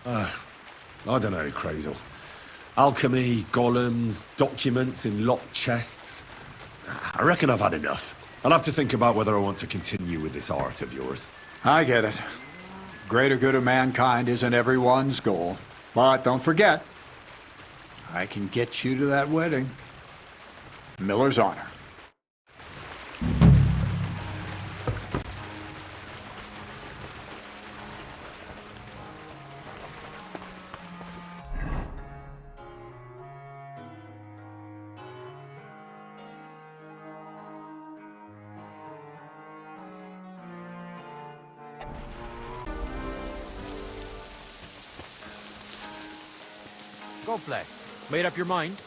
I don't know, Crazel. Alchemy, golems, documents in locked chests. I reckon I've had enough. I'll have to think about whether I want to continue with this art of yours. I get it. Greater good of mankind isn't everyone's goal. But don't forget, I can get you to that wedding. Miller's honor. God bless. Made up your mind?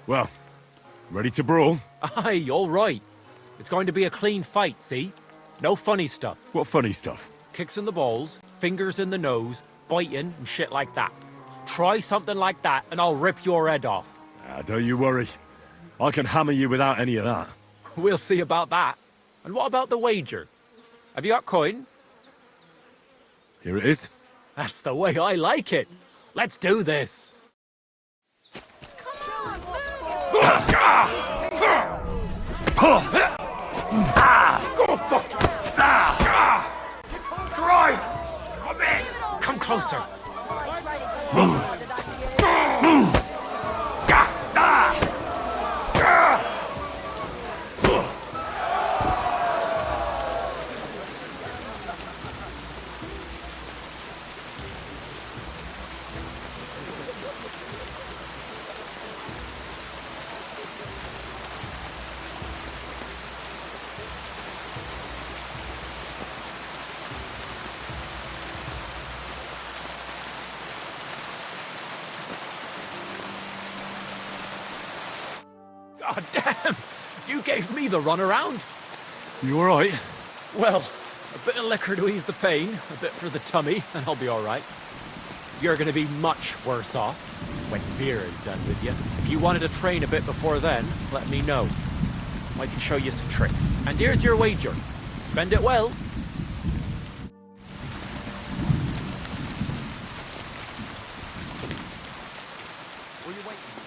Well, ready to brawl? Aye, all right. It's going to be a clean fight, see? No funny stuff. What funny stuff? Kicks in the balls, fingers in the nose, biting and shit like that. Try something like that and I'll rip your head off. Don't you worry. I can hammer you without any of that. We'll see about that. And what about the wager? Have you got coin? Here it is. That's the way I like it. Let's do this. Go fuck! Christ! I'm in! Come closer. God damn! You gave me the runaround. You alright? Well, a bit of liquor to ease the pain, a bit for the tummy, and I'll be all right. You're gonna be much worse off when beer is done with you. If you wanted to train a bit before then, let me know. I can show you some tricks. And here's your wager. Spend it well. What are you waiting for?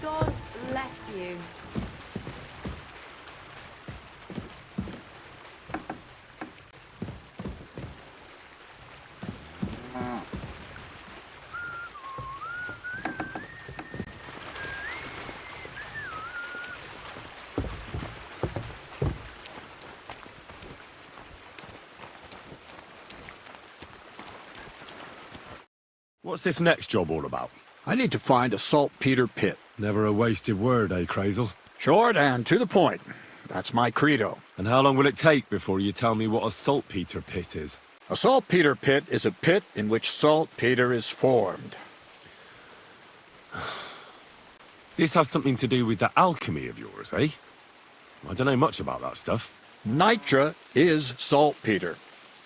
God bless you. What's this next job all about? I need to find a saltpeter pit. Never a wasted word, eh, Crazel? Short and to the point. That's my credo. And how long will it take before you tell me what a saltpeter pit is? A saltpeter pit is a pit in which saltpeter is formed. This has something to do with that alchemy of yours, eh? I don't know much about that stuff. Nitra is saltpeter.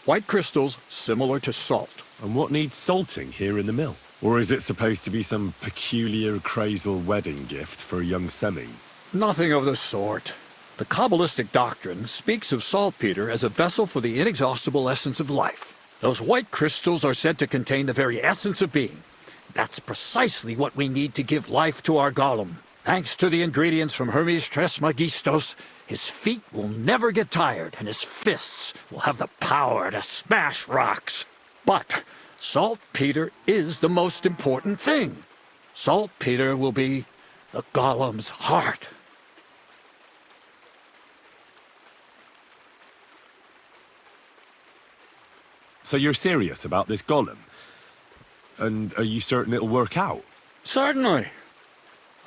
White crystals similar to salt. And what needs salting here in the mill? Or is it supposed to be some peculiar Crazel wedding gift for a young semi? Nothing of the sort. The Kabbalistic doctrine speaks of saltpeter as a vessel for the inexhaustible essence of life. Those white crystals are said to contain the very essence of being. That's precisely what we need to give life to our golem. Thanks to the ingredients from Hermes Trismegistos, his feet will never get tired and his fists will have the power to smash rocks. But saltpeter is the most important thing. Saltpeter will be the golem's heart. So you're serious about this golem? And are you certain it'll work out? Certainly.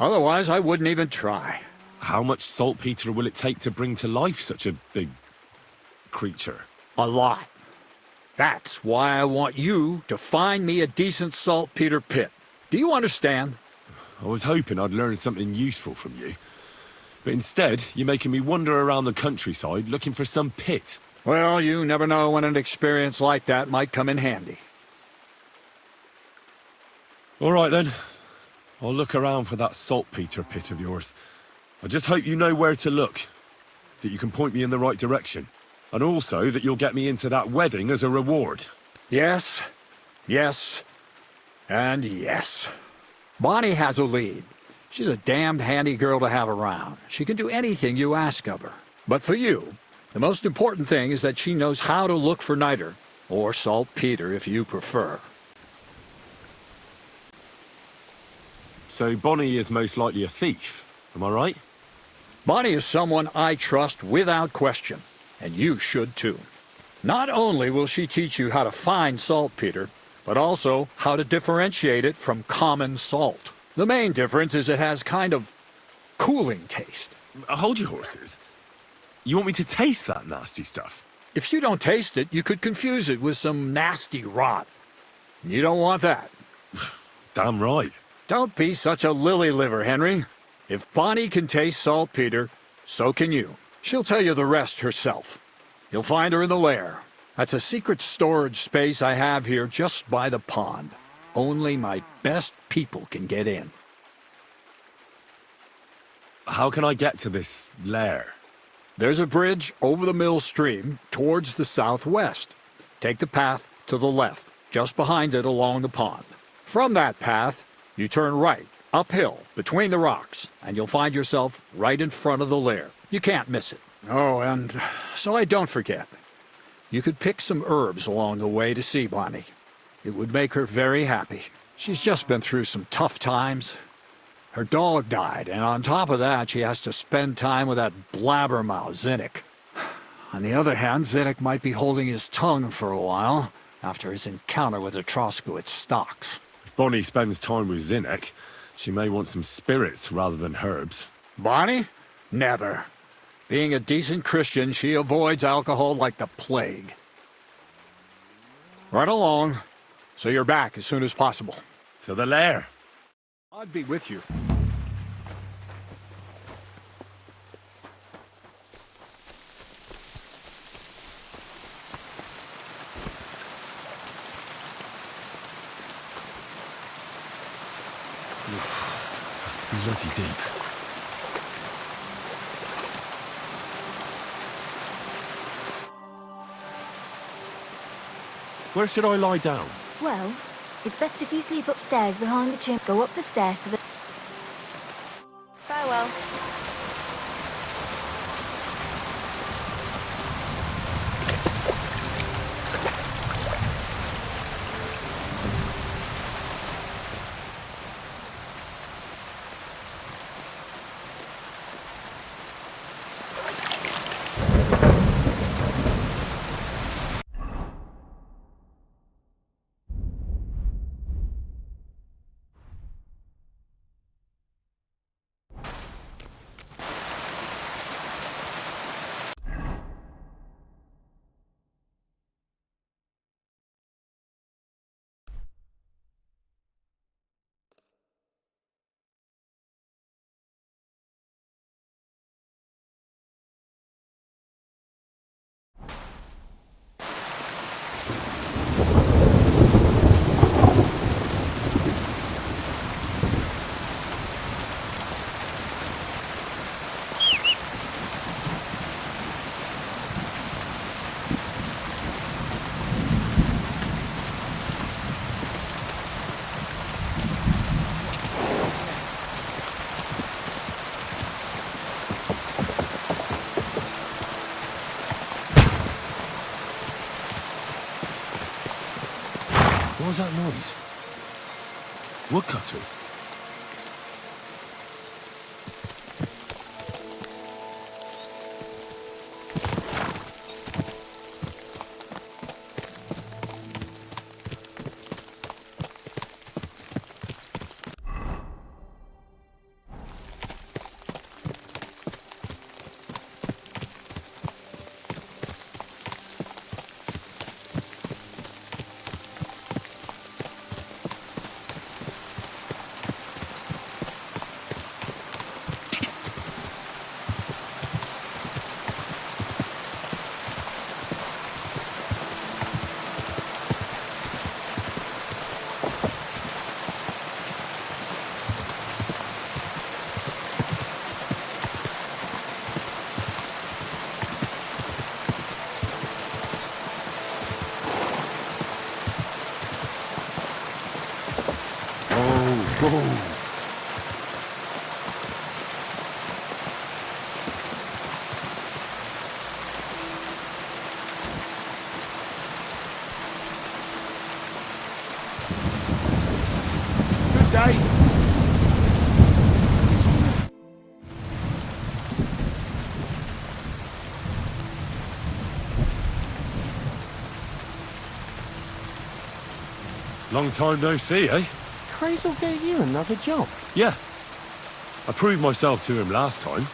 Otherwise, I wouldn't even try. How much saltpeter will it take to bring to life such a big creature? A lot. That's why I want you to find me a decent saltpeter pit. Do you understand? I was hoping I'd learn something useful from you. But instead, you're making me wander around the countryside looking for some pit. Well, you never know when an experience like that might come in handy. All right then. I'll look around for that saltpeter pit of yours. I just hope you know where to look, that you can point me in the right direction, and also that you'll get me into that wedding as a reward. Yes, yes, and yes. Bonnie has a lead. She's a damned handy girl to have around. She can do anything you ask of her. But for you, the most important thing is that she knows how to look for niter, or saltpeter if you prefer. So Bonnie is most likely a thief, am I right? Bonnie is someone I trust without question, and you should too. Not only will she teach you how to find saltpeter, but also how to differentiate it from common salt. The main difference is it has kind of cooling taste. Hold your horses. You want me to taste that nasty stuff? If you don't taste it, you could confuse it with some nasty rot. You don't want that. Damn right. Don't be such a lily-liver, Henry. If Bonnie can taste saltpeter, so can you. She'll tell you the rest herself. You'll find her in the lair. That's a secret storage space I have here just by the pond. Only my best people can get in. How can I get to this lair? There's a bridge over the mill stream towards the southwest. Take the path to the left, just behind it along the pond. From that path, you turn right, uphill, between the rocks, and you'll find yourself right in front of the lair. You can't miss it. Oh, and so I don't forget. You could pick some herbs along the way to see Bonnie. It would make her very happy. She's just been through some tough times. Her dog died, and on top of that, she has to spend time with that blabbermouth, Zinnik. On the other hand, Zinnik might be holding his tongue for a while after his encounter with the Troskowitz stocks. If Bonnie spends time with Zinnik, she may want some spirits rather than herbs. Bonnie? Never. Being a decent Christian, she avoids alcohol like the plague. Run along, so you're back as soon as possible. To the lair. I'd be with you. Bloody deep. Where should I lie down? Well, it's best if you sleep upstairs behind the chimney. Go up the stairs to the... Farewell. What was that noise? Woodcutters? Long time no see, eh? Crazel gave you another job. Yeah. I proved myself to him last time,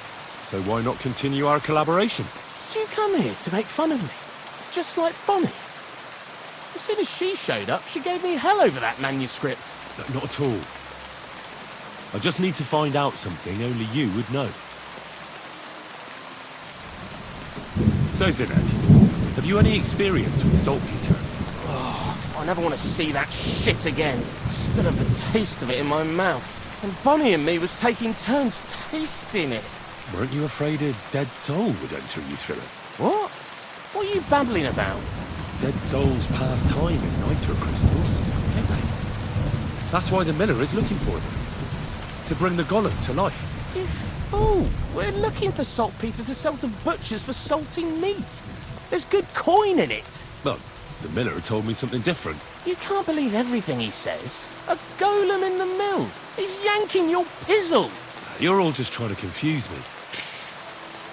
so why not continue our collaboration? Did you come here to make fun of me? Just like Bonnie? As soon as she showed up, she gave me hell over that manuscript. No, not at all. I just need to find out something only you would know. So, Zinek, have you any experience with saltpeter? I never want to see that shit again. I still have the taste of it in my mouth. And Bonnie and me was taking turns tasting it. Weren't you afraid a dead soul would enter you through it? What? What are you babbling about? Dead souls pass time in niter crystals, don't they? That's why the miller is looking for them. To bring the golem to life. You fool! We're looking for saltpeter to sell to butchers for salting meat. There's good coin in it. Well, the miller told me something different. You can't believe everything he says. A golem in the mill. He's yanking your pizzle. You're all just trying to confuse me.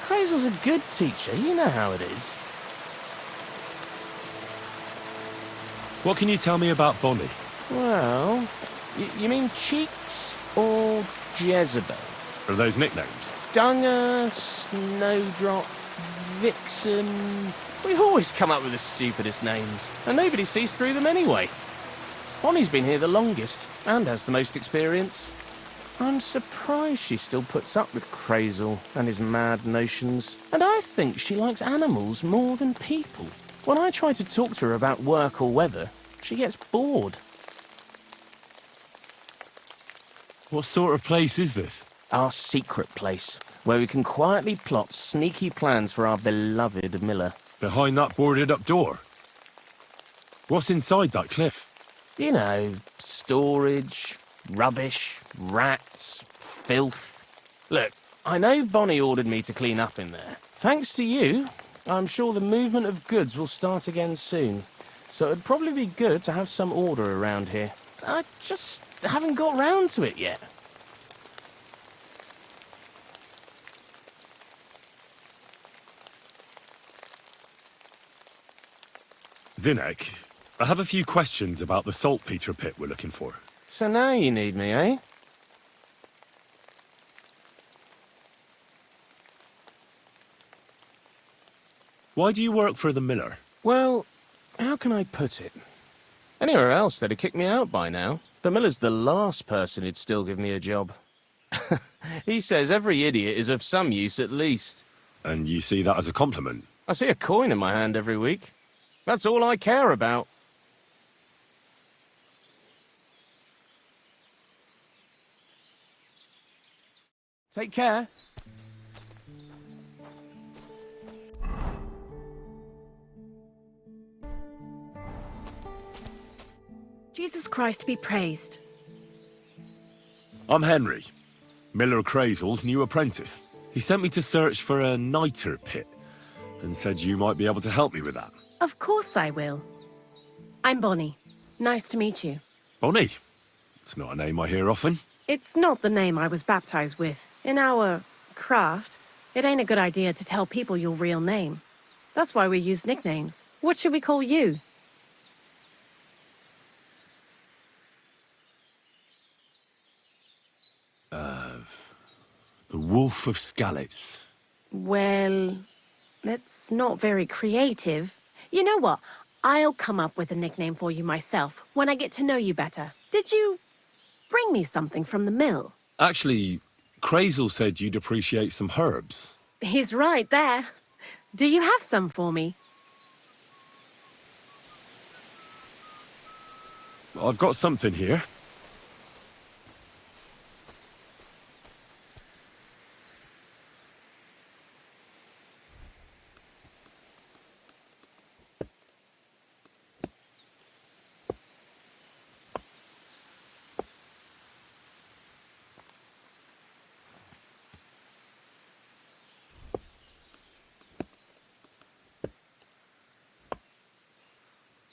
Crazel's a good teacher. You know how it is. What can you tell me about Bonnie? Well, you mean Cheeks or Jezebel? Are those nicknames? Dunger, Snowdrop, Vixen... We always come up with the stupidest names, and nobody sees through them anyway. Bonnie's been here the longest, and has the most experience. I'm surprised she still puts up with Crazel and his mad notions. And I think she likes animals more than people. When I try to talk to her about work or weather, she gets bored. What sort of place is this? Our secret place, where we can quietly plot sneaky plans for our beloved Miller. Behind that boarded-up door? What's inside that cliff? You know, storage, rubbish, rats, filth. Look, I know Bonnie ordered me to clean up in there. Thanks to you, I'm sure the movement of goods will start again soon. So it'd probably be good to have some order around here. I just haven't got round to it yet. Zinek, I have a few questions about the saltpeter pit we're looking for. So now you need me, eh? Why do you work for the miller? Well, how can I put it? Anywhere else, they'd have kicked me out by now. The miller's the last person who'd still give me a job. He says every idiot is of some use at least. And you see that as a compliment? I see a coin in my hand every week. That's all I care about. Take care. Jesus Christ be praised. I'm Henry, Miller Crazel's new apprentice. He sent me to search for a niter pit and said you might be able to help me with that. Of course I will. I'm Bonnie. Nice to meet you. Bonnie? It's not a name I hear often. It's not the name I was baptized with. In our craft, it ain't a good idea to tell people your real name. That's why we use nicknames. What should we call you? The Wolf of Skalitz. Well, that's not very creative. You know what? I'll come up with a nickname for you myself when I get to know you better. Did you bring me something from the mill? Actually, Crazel said you'd appreciate some herbs. He's right there. Do you have some for me? I've got something here.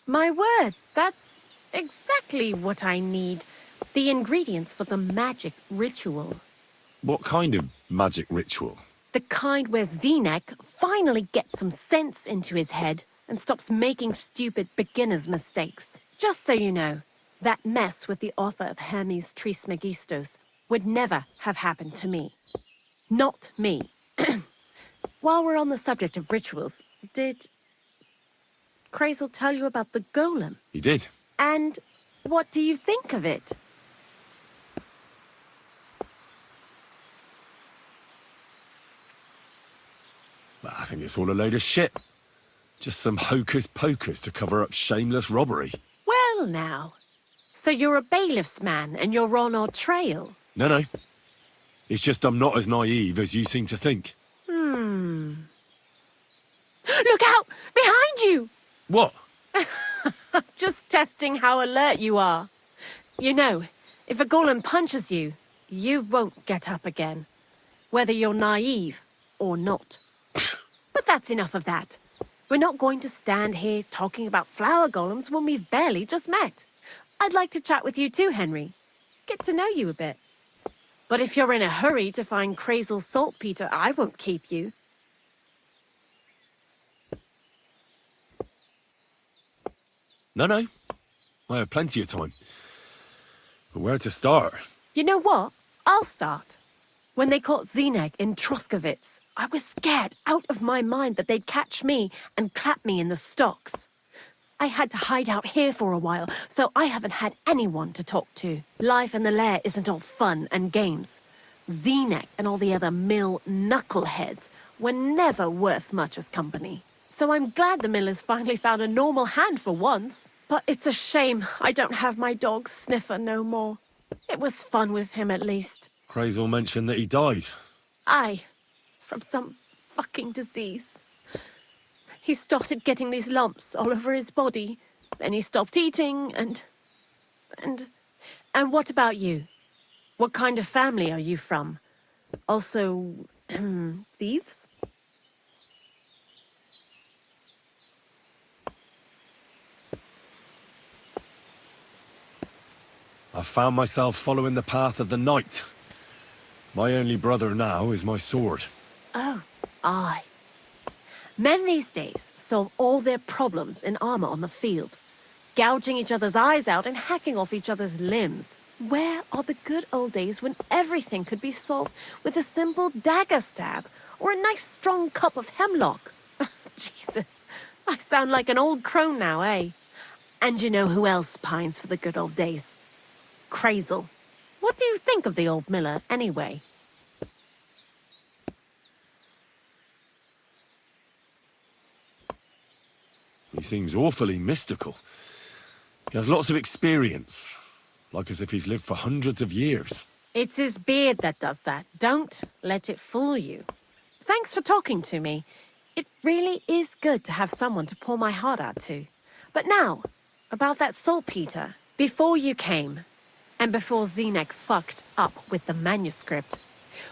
My word, that's exactly what I need. The ingredients for the magic ritual. What kind of magic ritual? The kind where Zinek finally gets some sense into his head and stops making stupid beginner's mistakes. Just so you know, That mess with the author of Hermes Trismegistos would never have happened to me. Not me. While we're on the subject of rituals, did Crazel tell you about the golem? He did. And what do you think of it? Well, I think it's all a load of shit. Just some hocus pocus to cover up shameless robbery. Well, now. So you're a bailiff's man and you're on our trail? No. It's just I'm not as naive as you seem to think. Look out! Behind you! What? Just testing how alert you are. You know, if a golem punches you, you won't get up again. Whether you're naive or not. But that's enough of that. We're not going to stand here talking about flower golems when we've barely just met. I'd like to chat with you too, Henry. Get to know you a bit. But if you're in a hurry to find Crazel's saltpeter, I won't keep you. No. I have plenty of time. But where to start? You know what? I'll start. When they caught Zeneg in Troskovitz, I was scared out of my mind that they'd catch me and clap me in the stocks. I had to hide out here for a while, so I haven't had anyone to talk to. Life in the lair isn't all fun and games. Zeneg and all the other mill knuckleheads were never worth much as company. So I'm glad the millers finally found a normal hand for once. But it's a shame I don't have my dog Sniffer no more. It was fun with him at least. Crazel mentioned that he died. Aye, from some fucking disease. He started getting these lumps all over his body. Then he stopped eating and what about you? What kind of family are you from? Also, thieves? I found myself following the path of the night. My only brother now is my sword. Oh, aye. Men these days solve all their problems in armor on the field, gouging each other's eyes out and hacking off each other's limbs. Where are the good old days when everything could be solved with a simple dagger stab or a nice strong cup of hemlock? Jesus, I sound like an old crone now, eh? And you know who else pines for the good old days? Crazel. What do you think of the old miller, anyway? He seems awfully mystical. He has lots of experience, like as if he's lived for hundreds of years. It's his beard that does that. Don't let it fool you. Thanks for talking to me. It really is good to have someone to pour my heart out to. But now, about that saltpeter. Before you came, and before Zeneg fucked up with the manuscript,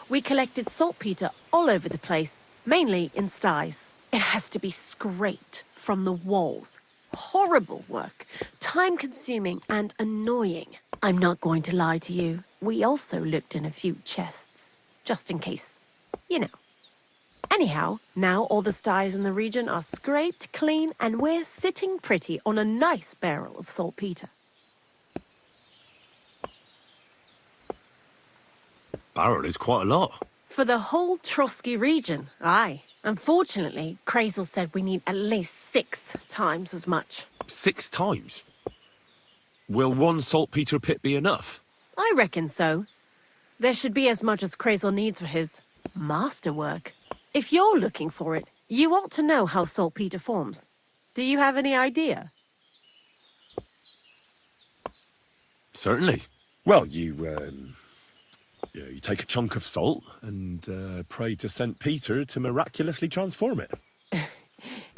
we collected saltpeter all over the place, mainly in sties. It has to be scraped from the walls. Horrible work, time-consuming and annoying. I'm not going to lie to you. We also looked in a few chests, just in case. You know. Anyhow, now all the sties in the region are scraped clean and we're sitting pretty on a nice barrel of saltpeter. Barrel is quite a lot. For the whole Trotsky region, aye. Unfortunately, Crazel said we need at least 6 times as much. 6 times? Will one saltpeter pit be enough? I reckon so. There should be as much as Crazel needs for his masterwork. If you're looking for it, you ought to know how saltpeter forms. Do you have any idea? Certainly. Well, you take a chunk of salt and pray to St. Peter to miraculously transform it.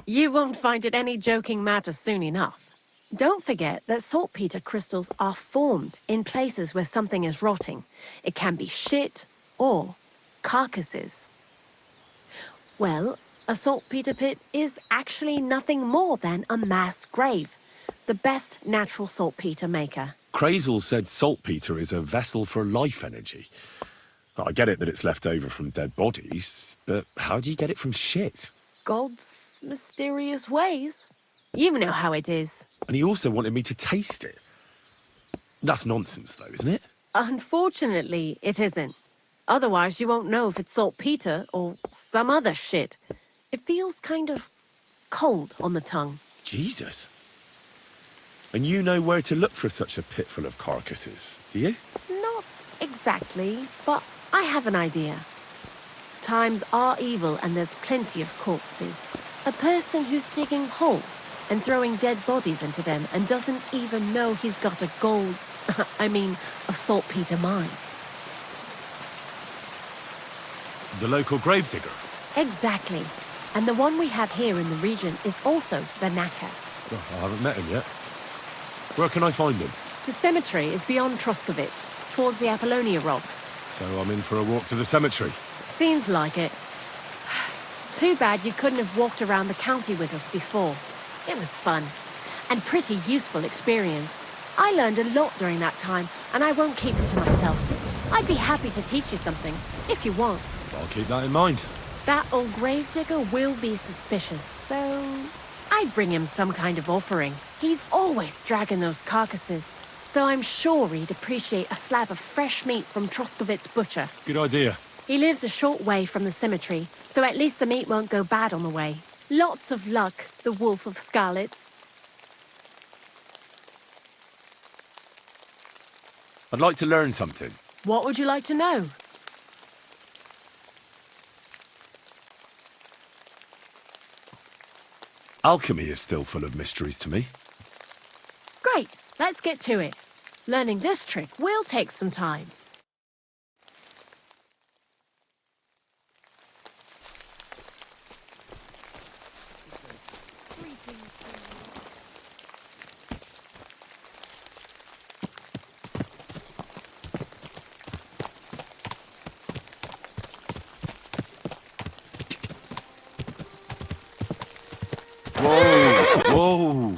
You won't find it any joking matter soon enough. Don't forget that saltpeter crystals are formed in places where something is rotting. It can be shit or carcasses. Well, a saltpeter pit is actually nothing more than a mass grave. The best natural saltpeter maker. Crazel said saltpeter is a vessel for life energy. I get it that it's left over from dead bodies, but how do you get it from shit? God's mysterious ways. You know how it is. And he also wanted me to taste it. That's nonsense, though, isn't it? Unfortunately, it isn't. Otherwise, you won't know if it's saltpeter or some other shit. It feels kind of cold on the tongue. Jesus. And you know where to look for such a pit full of carcasses, do you? Not exactly, but I have an idea. Times are evil and there's plenty of corpses. A person who's digging holes and throwing dead bodies into them and doesn't even know he's got a gold... a saltpeter mine. The local gravedigger? Exactly. And the one we have here in the region is also the knacker. Oh, I haven't met him yet. Where can I find him? The cemetery is beyond Troskovitz, towards the Apollonia rocks. So I'm in for a walk to the cemetery. Seems like it. Too bad you couldn't have walked around the county with us before. It was fun. And pretty useful experience. I learned a lot during that time, and I won't keep it to myself. I'd be happy to teach you something, if you want. I'll keep that in mind. That old gravedigger will be suspicious, so... I'd bring him some kind of offering. He's always dragging those carcasses, so I'm sure he'd appreciate a slab of fresh meat from Troskovitz Butcher. Good idea. He lives a short way from the cemetery, so at least the meat won't go bad on the way. Lots of luck, the Wolf of Scarlets. I'd like to learn something. What would you like to know? Alchemy is still full of mysteries to me. Great, let's get to it. Learning this trick will take some time. Whoa! Whoa!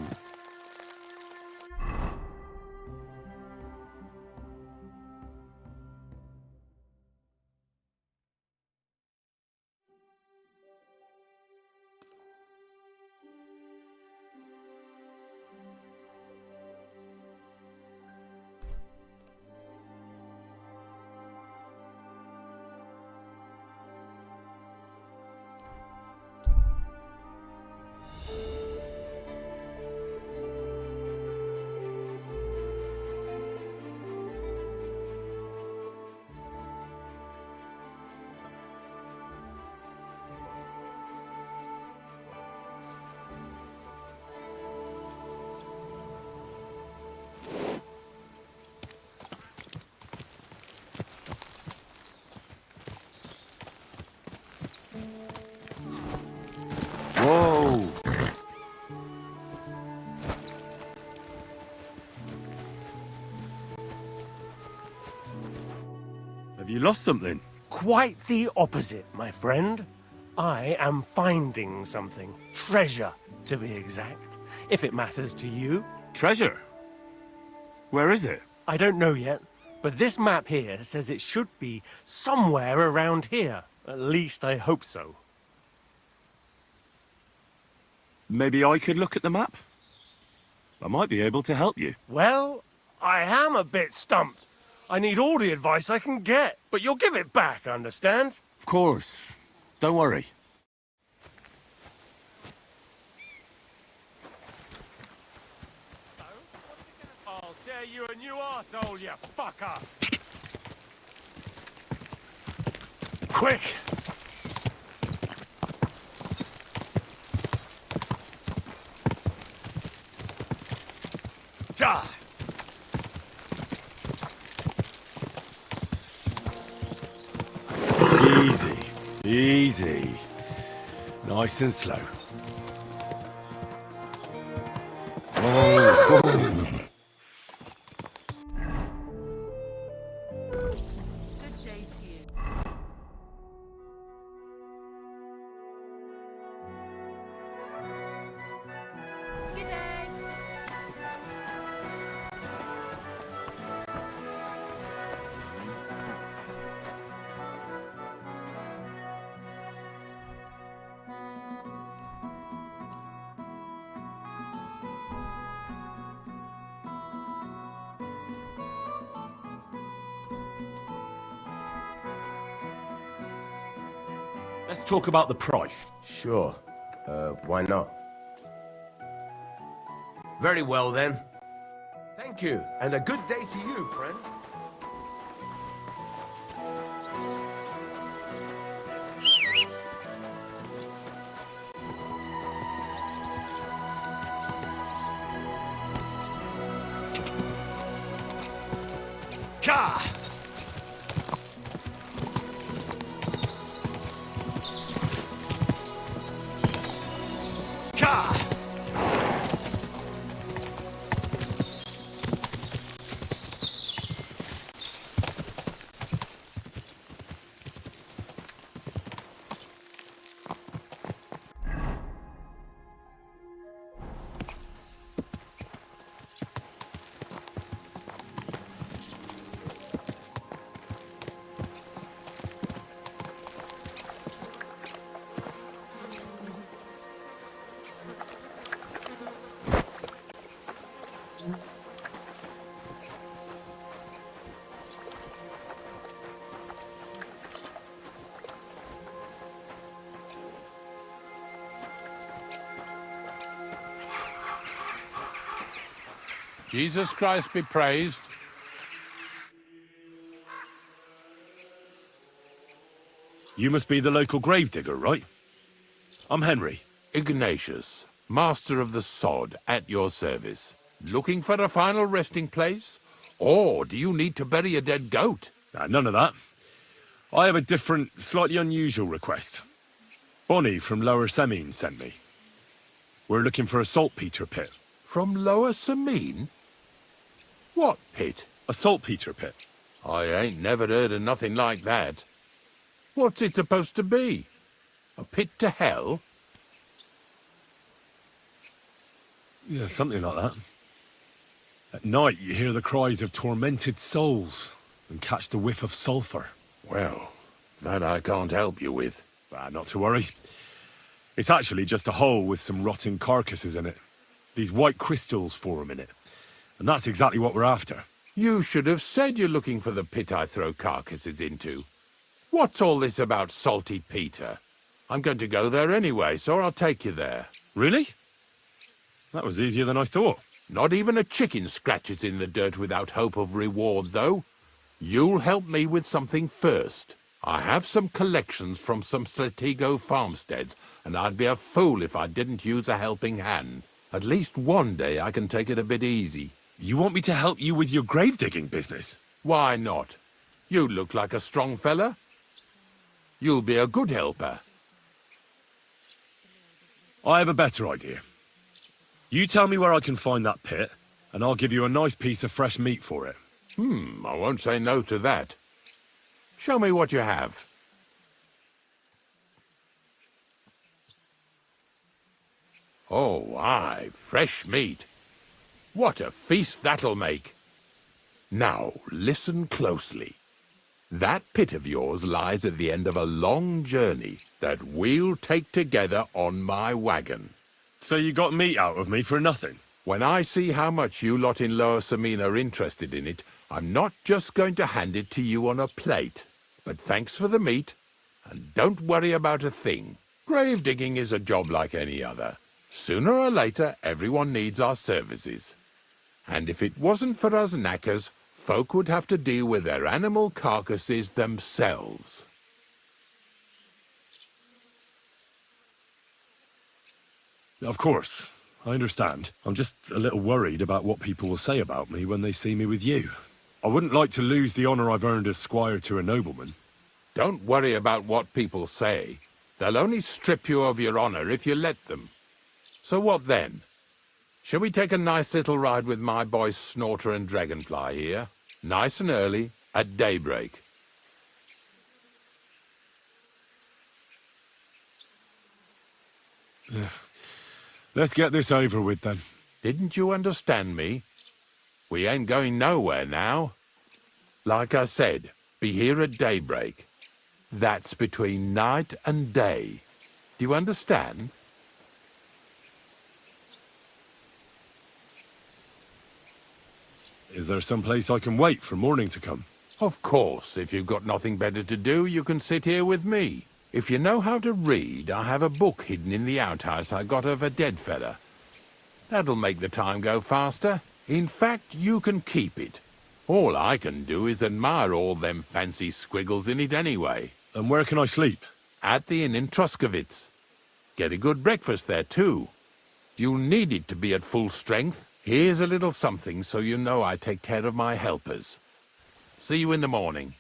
Whoa! Have you lost something? Quite the opposite, my friend. I am finding something. Treasure, to be exact. If it matters to you. Treasure? Where is it? I don't know yet, but this map here says it should be somewhere around here. At least I hope so. Maybe I could look at the map? I might be able to help you. Well, I am a bit stumped. I need all the advice I can get, but you'll give it back, understand? Of course. Don't worry. I'll tear you a new arsehole, you fucker! Quick! Die! Easy, easy. Nice and slow. Whoa, whoa. Let's talk about the price. Sure. Why not? Very well, then. Thank you, and a good day to you, friend. Ka! Ka! Jesus Christ be praised. You must be the local gravedigger, right? I'm Henry. Ignatius, master of the sod, at your service. Looking for a final resting place? Or do you need to bury a dead goat? Nah, none of that. I have a different, slightly unusual request. Bonnie from Lower Semine sent me. We're looking for a saltpeter pit. From Lower Semine? What pit? A saltpeter pit. I ain't never heard of nothing like that. What's it supposed to be? A pit to hell? Yeah, something like that. At night, you hear the cries of tormented souls and catch the whiff of sulphur. Well, that I can't help you with. Not to worry. It's actually just a hole with some rotting carcasses in it. These white crystals form in it. And that's exactly what we're after. You should have said you're looking for the pit I throw carcasses into. What's all this about Salty Peter? I'm going to go there anyway, so I'll take you there. Really? That was easier than I thought. Not even a chicken scratches in the dirt without hope of reward, though. You'll help me with something first. I have some collections from some Slatigo farmsteads, and I'd be a fool if I didn't use a helping hand. At least one day I can take it a bit easy. You want me to help you with your grave digging business? Why not? You look like a strong fella. You'll be a good helper. I have a better idea. You tell me where I can find that pit, and I'll give you a nice piece of fresh meat for it. I won't say no to that. Show me what you have. Oh, aye, fresh meat. What a feast that'll make. Now, listen closely. That pit of yours lies at the end of a long journey that we'll take together on my wagon. So you got meat out of me for nothing? When I see how much you lot in Lower Semine are interested in it, I'm not just going to hand it to you on a plate. But thanks for the meat, and don't worry about a thing. Grave digging is a job like any other. Sooner or later, everyone needs our services. And if it wasn't for us knackers, folk would have to deal with their animal carcasses themselves. Of course, I understand. I'm just a little worried about what people will say about me when they see me with you. I wouldn't like to lose the honor I've earned as squire to a nobleman. Don't worry about what people say. They'll only strip you of your honor if you let them. So what then? Shall we take a nice little ride with my boys Snorter and Dragonfly here? Nice and early, at daybreak. Let's get this over with then. Didn't you understand me? We ain't going nowhere now. Like I said, be here at daybreak. That's between night and day. Do you understand? Is there some place I can wait for morning to come? Of course, if you've got nothing better to do, you can sit here with me. If you know how to read, I have a book hidden in the outhouse I got of a dead fella. That'll make the time go faster. In fact, you can keep it. All I can do is admire all them fancy squiggles in it anyway. And where can I sleep? At the inn in Truskowitz. Get a good breakfast there, too. You'll need it to be at full strength. Here's a little something so you know I take care of my helpers. See you in the morning.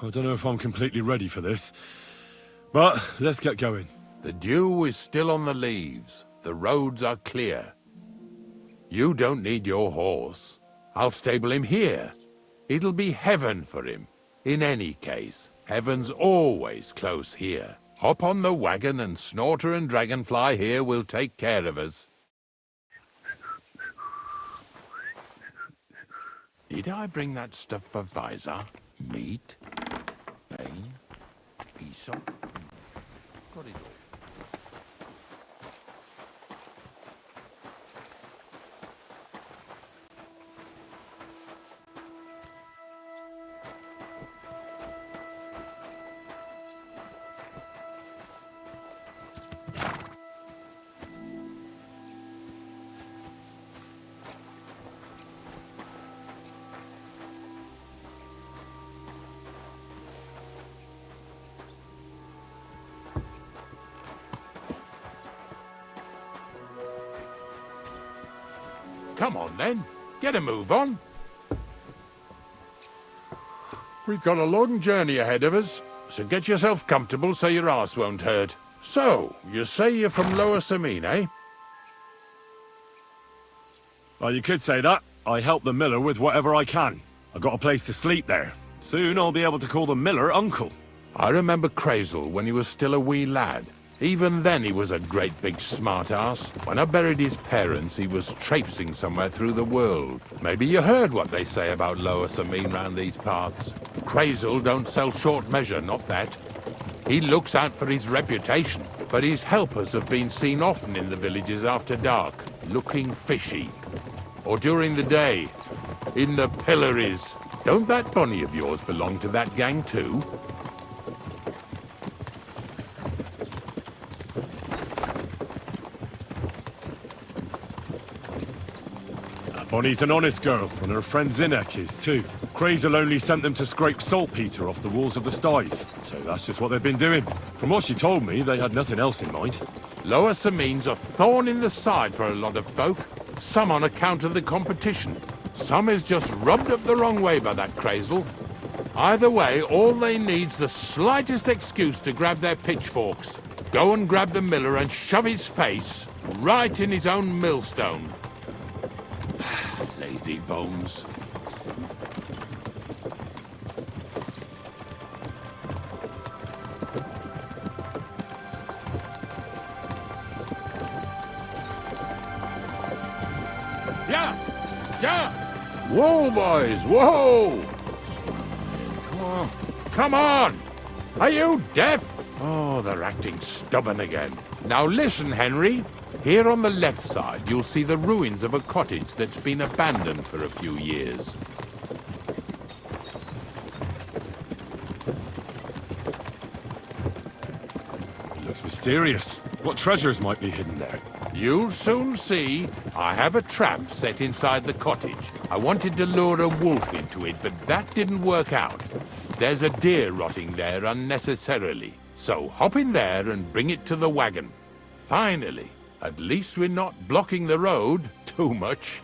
I don't know if I'm completely ready for this, but let's get going. The dew is still on the leaves. The roads are clear. You don't need your horse. I'll stable him here. It'll be heaven for him. In any case, heaven's always close here. Hop on the wagon and Snorter and Dragonfly here will take care of us. Did I bring that stuff for Visor? Meat? Bane? Aesop? Got it all. Come on, then. Get a move on. We've got a long journey ahead of us, so get yourself comfortable so your arse won't hurt. So, you say you're from Lower Samine, eh? Well, you could say that. I help the miller with whatever I can. I've got a place to sleep there. Soon I'll be able to call the miller uncle. I remember Crazel when he was still a wee lad. Even then he was a great big smart-ass. When I buried his parents, he was traipsing somewhere through the world. Maybe you heard what they say about Lower Samine round these parts. Crazel don't sell short measure, not that. He looks out for his reputation, but his helpers have been seen often in the villages after dark, looking fishy. Or during the day, in the pillories. Don't that bunny of yours belong to that gang too? Bonnie's an honest girl, and her friend Zinnek is too. Crazel only sent them to scrape saltpeter off the walls of the sties, so that's just what they've been doing. From what she told me, they had nothing else in mind. Lower Samine's a thorn in the side for a lot of folk. Some on account of the competition. Some is just rubbed up the wrong way by that Crazel. Either way, all they need's the slightest excuse to grab their pitchforks. Go and grab the miller and shove his face right in his own millstone. Lazy bones. Yeah! Whoa, boys, whoa! Come on! Are you deaf? Oh, they're acting stubborn again. Now listen, Henry. Here on the left side, you'll see the ruins of a cottage that's been abandoned for a few years. It looks mysterious. What treasures might be hidden there? You'll soon see. I have a trap set inside the cottage. I wanted to lure a wolf into it, but that didn't work out. There's a deer rotting there unnecessarily. So hop in there and bring it to the wagon. Finally, at least we're not blocking the road too much.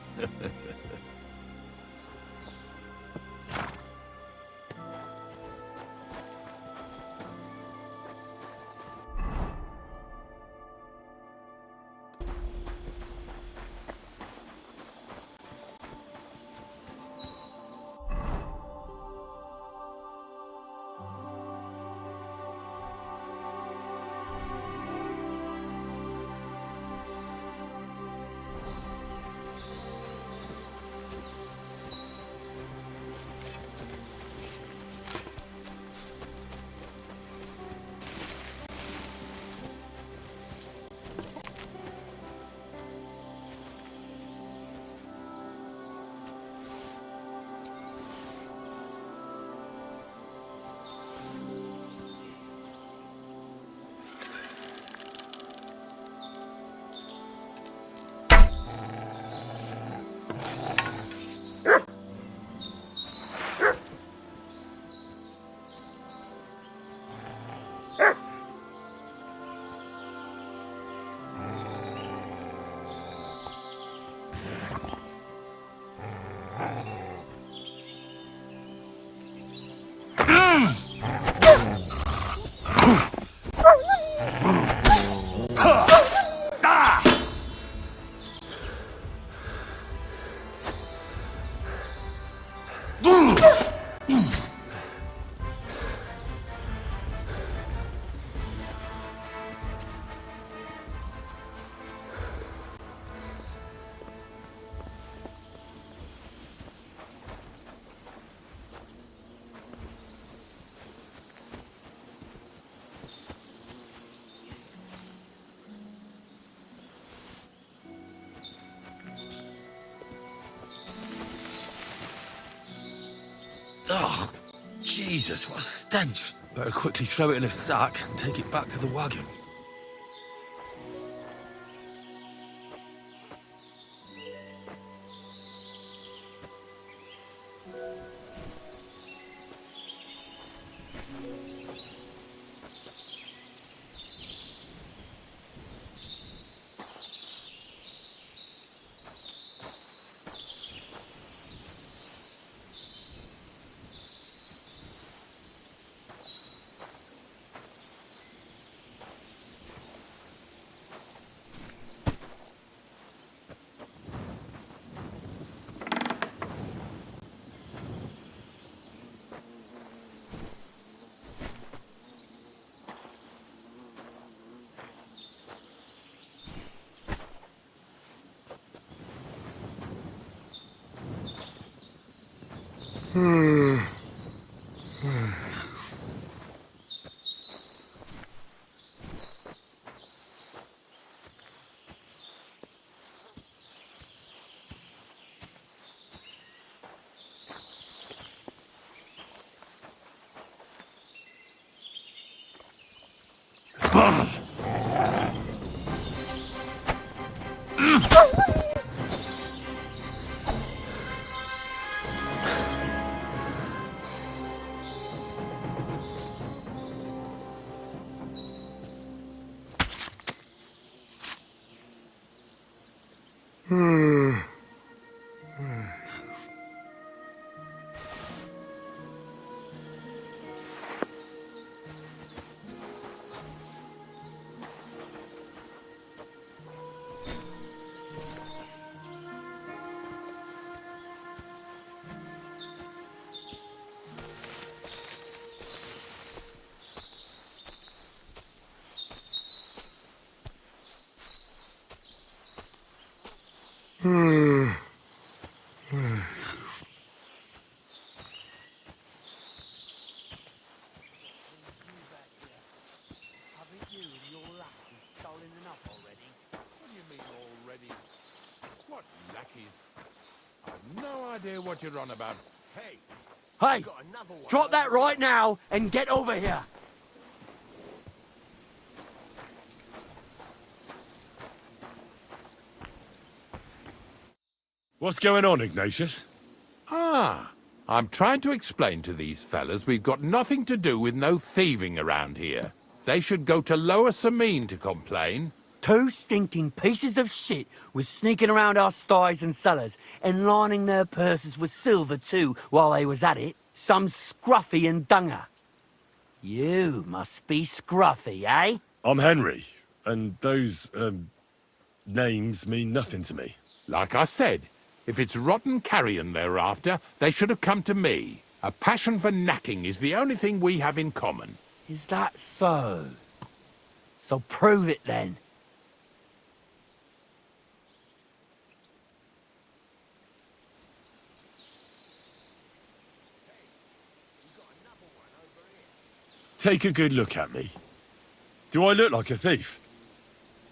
Oh, Jesus, what a stench. Better quickly throw it in a sack and take it back to the wagon. What lackeys? I've no idea what you're on about. Hey, Hey, drop that right now and get over here. What's going on, Ignatius? I'm trying to explain to these fellas we've got nothing to do with no thieving around here. They should go to Lower Samine to complain. Two stinking pieces of shit was sneaking around our sties and cellars and lining their purses with silver too while they was at it. Some scruffy and dunger. You must be scruffy, eh? I'm Henry, and those, names mean nothing to me. Like I said, if it's rotten carrion they're after, they should have come to me. A passion for knacking is the only thing we have in common. Is that so? So prove it then. Take a good look at me. Do I look like a thief?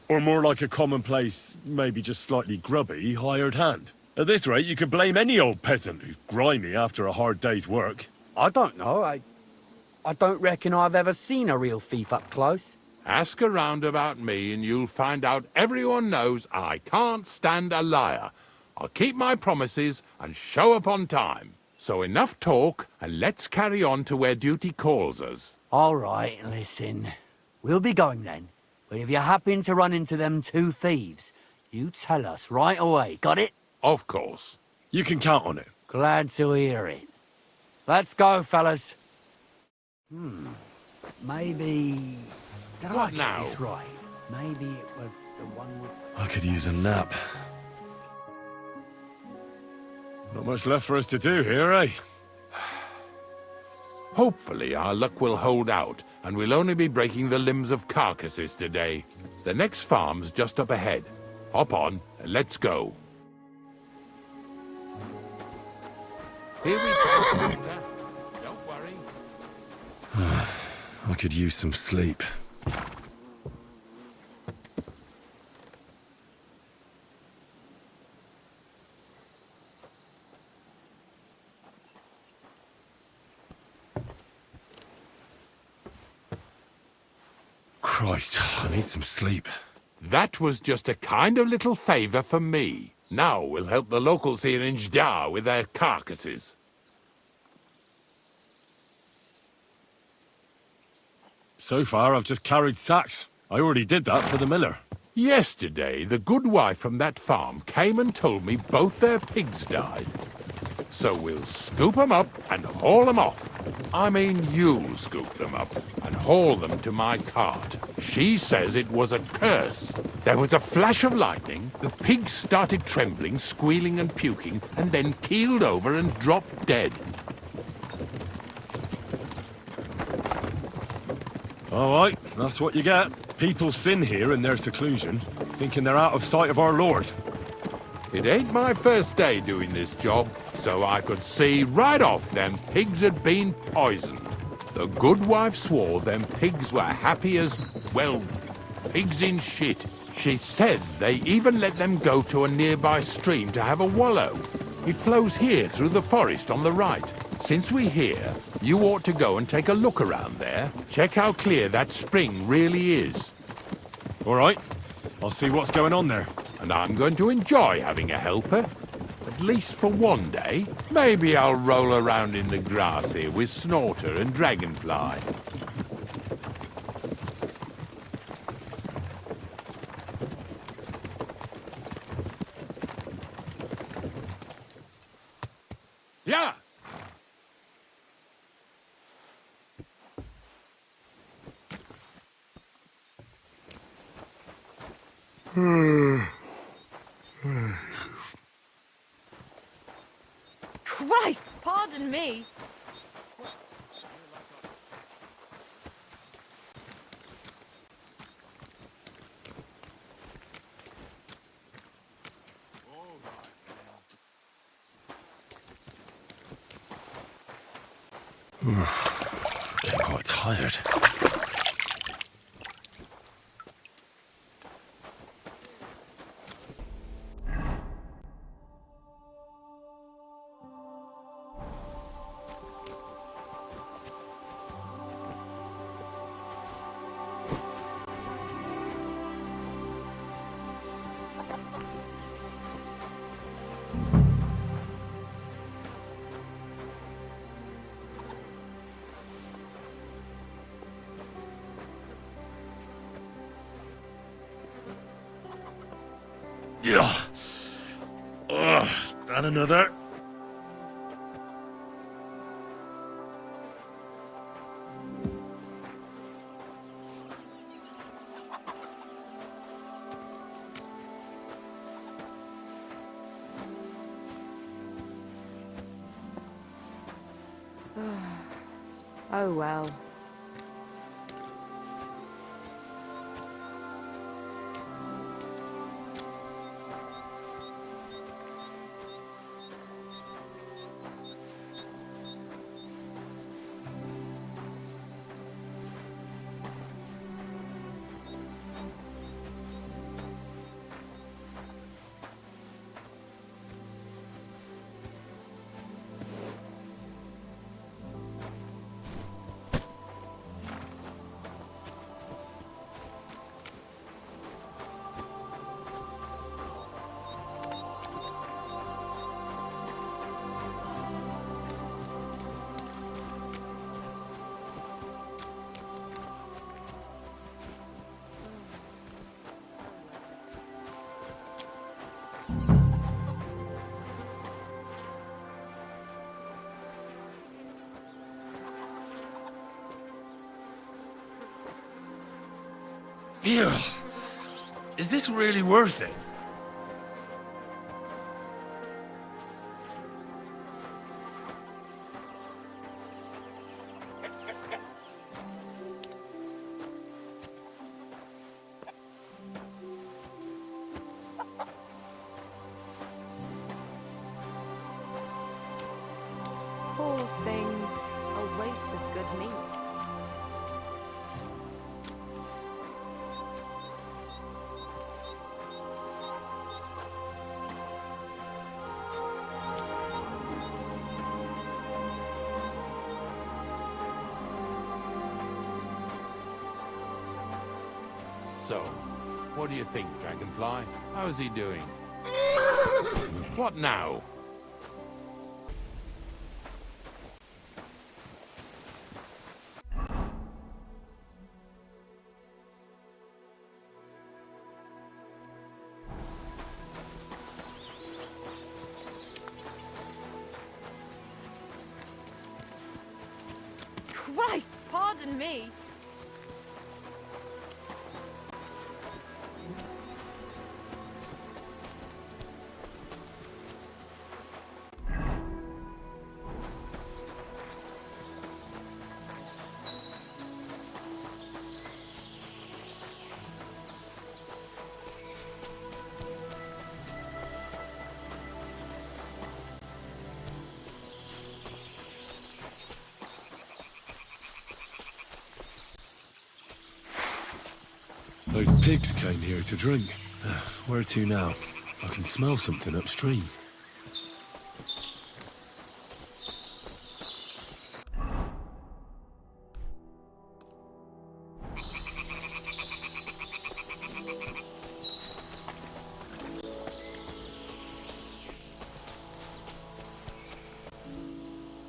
Or more like a commonplace, maybe just slightly grubby, hired hand? At this rate, you could blame any old peasant who's grimy after a hard day's work. I don't know. I don't reckon I've ever seen a real thief up close. Ask around about me and you'll find out everyone knows I can't stand a liar. I'll keep my promises and show up on time. So enough talk, and let's carry on to where duty calls us. All right, listen. We'll be going then. But if you happen to run into them two thieves, you tell us right away, got it? Of course. You can count on it. Glad to hear it. Let's go, fellas. Maybe... Did I get now? this right? Maybe it was the one with... I could use a nap. Not much left for us to do here, eh? Hopefully our luck will hold out, and we'll only be breaking the limbs of carcasses today. The next farm's just up ahead. Hop on, and let's go. Here we go, Peter. Don't worry. I could use some sleep. Christ, I need some sleep. That was just a kind of little favour for me. Now we'll help the locals here in Jdar with their carcasses. So far, I've just carried sacks. I already did that for the miller. Yesterday, the good wife from that farm came and told me both their pigs died. So we'll scoop them up and haul them off. I mean, you'll scoop them up and haul them to my cart. She says it was a curse. There was a flash of lightning, the pigs started trembling, squealing and puking, and then keeled over and dropped dead. All right, that's what you get. People sin here in their seclusion, thinking they're out of sight of our Lord. It ain't my first day doing this job, so I could see right off them pigs had been poisoned. The good wife swore them pigs were happy as, well, pigs in shit. She said they even let them go to a nearby stream to have a wallow. It flows here through the forest on the right. Since we're here, you ought to go and take a look around there. Check how clear that spring really is. All right, I'll see what's going on there. And I'm going to enjoy having a helper. At least for one day. Maybe I'll roll around in the grass here with Snorter and Dragonfly. Yeah! Christ, pardon me. Getting quite tired. Yeah. And another. Oh well. Yeah. Is this really worth it? Poor things. A waste of good meat. So, what do you think, Dragonfly? How's he doing? What now? Christ, pardon me. Those pigs came here to drink. Where to now? I can smell something upstream.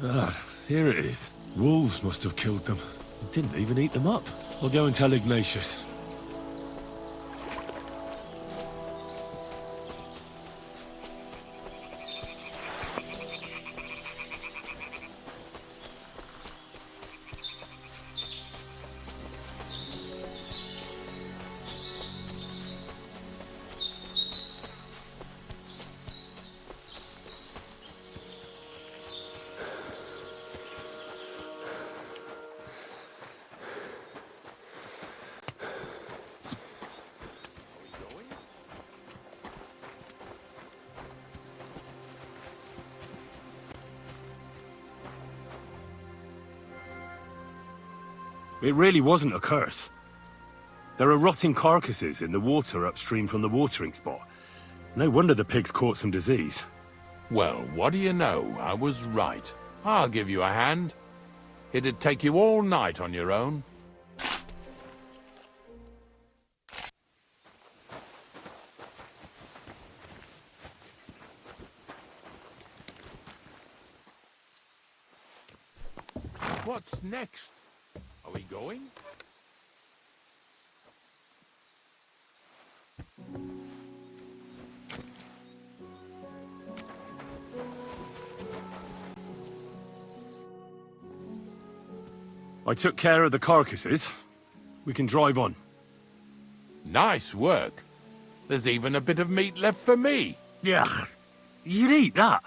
Ah, here it is. Wolves must have killed them. Didn't even eat them up. I'll go and tell Ignatius. It really wasn't a curse. There are rotting carcasses in the water upstream from the watering spot. No wonder the pigs caught some disease. Well, what do you know? I was right. I'll give you a hand. It'd take you all night on your own. What's next? Are we going? I took care of the carcasses. We can drive on. Nice work. There's even a bit of meat left for me. Yeah, you'd eat that.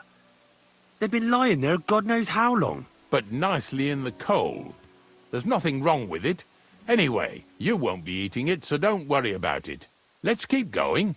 They've been lying there God knows how long. But nicely in the cold. There's nothing wrong with it. Anyway, you won't be eating it, so don't worry about it. Let's keep going.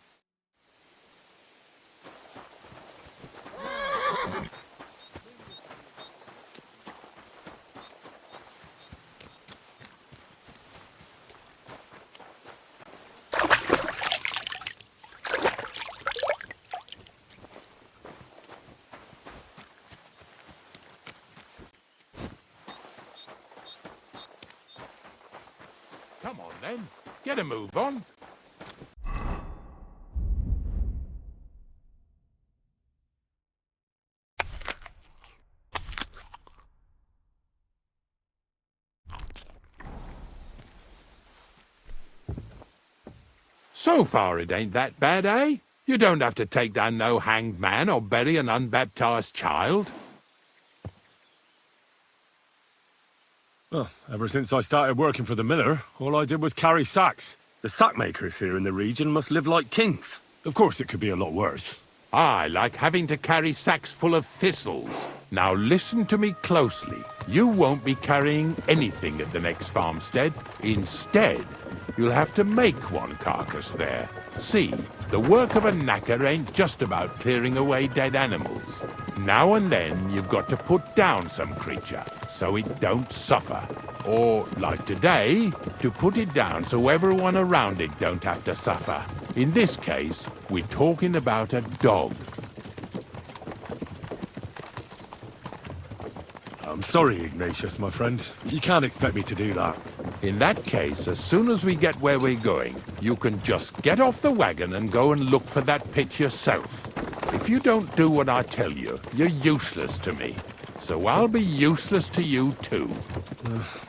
Come on then, get a move on. So far it ain't that bad, eh? You don't have to take down no hanged man or bury an unbaptized child. Well, ever since I started working for the miller, all I did was carry sacks. The sack makers here in the region must live like kings. Of course, it could be a lot worse. I like having to carry sacks full of thistles. Now listen to me closely. You won't be carrying anything at the next farmstead. Instead, you'll have to make one carcass there. See, the work of a knacker ain't just about clearing away dead animals. Now and then, you've got to put down some creature, so it don't suffer. Or, like today, to put it down so everyone around it don't have to suffer. In this case, we're talking about a dog. I'm sorry, Ignatius, my friend. You can't expect me to do that. In that case, as soon as we get where we're going, you can just get off the wagon and go and look for that pit yourself. If you don't do what I tell you, you're useless to me. So I'll be useless to you too.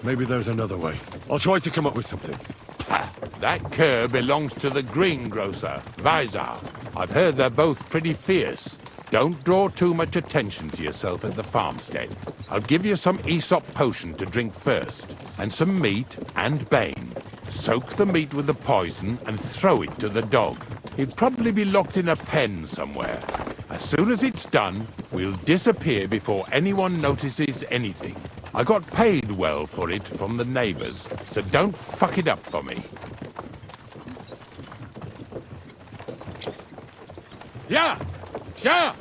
Maybe there's another way. I'll try to come up with something. Ha! That cur belongs to the greengrocer, Vizar. I've heard they're both pretty fierce. Don't draw too much attention to yourself at the farmstead. I'll give you some Aesop potion to drink first, and some meat and bane. Soak the meat with the poison and throw it to the dog. He'll probably be locked in a pen somewhere. As soon as it's done, we'll disappear before anyone notices anything. I got paid well for it from the neighbors, so don't fuck it up for me. Yeah! Yeah!